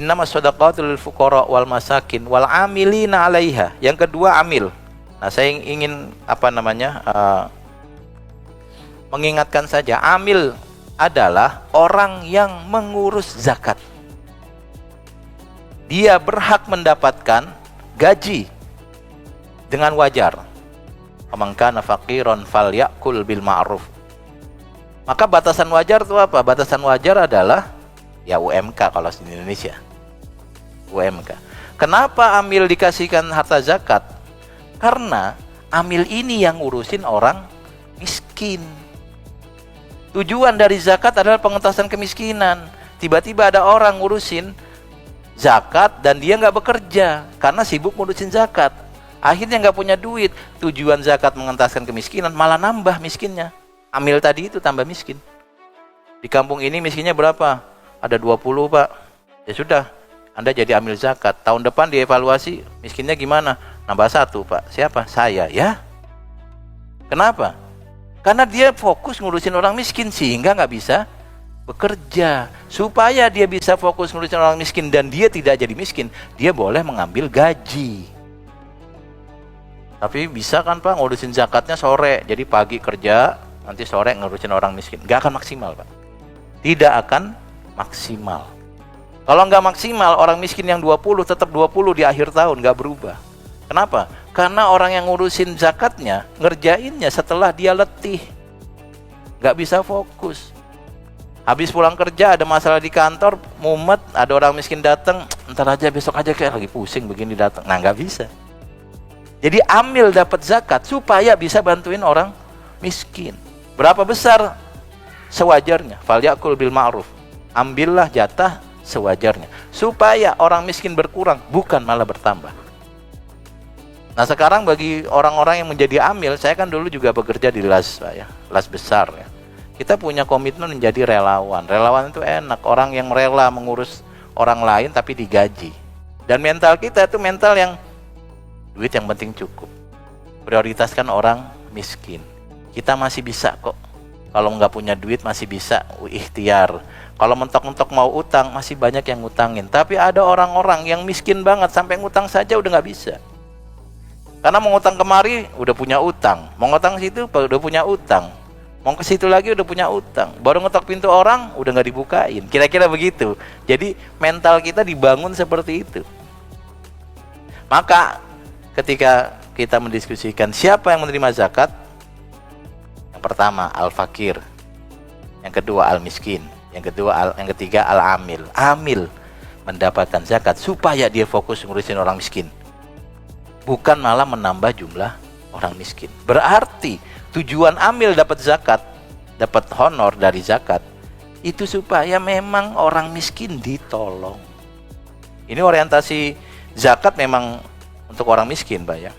Innamas shadaqatu lil fuqara wal masakin wal amilina 'alaiha. Yang kedua amil. Nah, saya ingin mengingatkan saja, amil adalah orang yang mengurus zakat. Dia berhak mendapatkan gaji dengan wajar. Man kana faqiran falyakul bil ma'ruf. Maka batasan wajar itu apa? Batasan wajar adalah ya UMK kalau di Indonesia. UMK. Kenapa amil dikasihkan harta zakat? Karena amil ini yang ngurusin orang miskin. Tujuan dari zakat adalah pengentasan kemiskinan. Tiba-tiba ada orang ngurusin zakat dan dia nggak bekerja karena sibuk ngurusin zakat. Akhirnya nggak punya duit. Tujuan zakat mengentaskan kemiskinan, malah nambah miskinnya. Amil tadi itu tambah miskin. Di kampung ini miskinnya berapa? Ada 20 Pak. Ya sudah, Anda jadi amil zakat. Tahun depan dievaluasi, miskinnya gimana? Nambah 1 Pak. Siapa? Saya. Ya. Kenapa? Karena dia fokus ngurusin orang miskin sehingga nggak bisa bekerja. Supaya dia bisa fokus ngurusin orang miskin dan dia tidak jadi miskin, dia boleh mengambil gaji. Tapi bisa kan Pak ngurusin zakatnya sore, jadi pagi kerja, nanti sore ngurusin orang miskin. Nggak akan maksimal Pak. Tidak akan maksimal. Kalau nggak maksimal, orang miskin yang 20 tetap 20 di akhir tahun, nggak berubah. Kenapa? Karena orang yang ngurusin zakatnya, ngerjainnya setelah dia letih. Nggak bisa fokus. Habis pulang kerja ada masalah di kantor, mumet, ada orang miskin datang, entar aja besok aja kayak lagi pusing begini datang. Nah, nggak bisa. Jadi amil dapat zakat supaya bisa bantuin orang miskin. Berapa besar? Sewajarnya. Falyakul bil ma'ruf. Ambillah jatah sewajarnya. Supaya orang miskin berkurang, bukan malah bertambah. Nah, sekarang bagi orang-orang yang menjadi amil, saya kan dulu juga bekerja di las, Pak ya, las besar ya. Kita punya komitmen menjadi relawan. Relawan itu enak, orang yang rela mengurus orang lain tapi digaji. Dan mental kita itu mental yang duit yang penting cukup. Prioritaskan orang miskin. Kita masih bisa kok. Kalau nggak punya duit masih bisa ikhtiar. Kalau mentok-mentok mau utang, masih banyak yang ngutangin. Tapi ada orang-orang yang miskin banget, sampai ngutang saja udah nggak bisa. Karena mau ngutang kemari, udah punya utang. Mau ngutang situ, udah punya utang. Mau ke situ lagi, udah punya utang. Baru ngetok pintu orang, udah nggak dibukain. Kira-kira begitu. Jadi mental kita dibangun seperti itu. Maka ketika kita mendiskusikan siapa yang menerima zakat, yang pertama al-fakir, yang kedua al-miskin, yang ketiga al-amil. Amil mendapatkan zakat supaya dia fokus ngurusin orang miskin, bukan malah menambah jumlah orang miskin. Berarti tujuan amil dapat zakat, dapat honor dari zakat, itu supaya memang orang miskin ditolong. Ini orientasi zakat memang untuk orang miskin, Pak ya.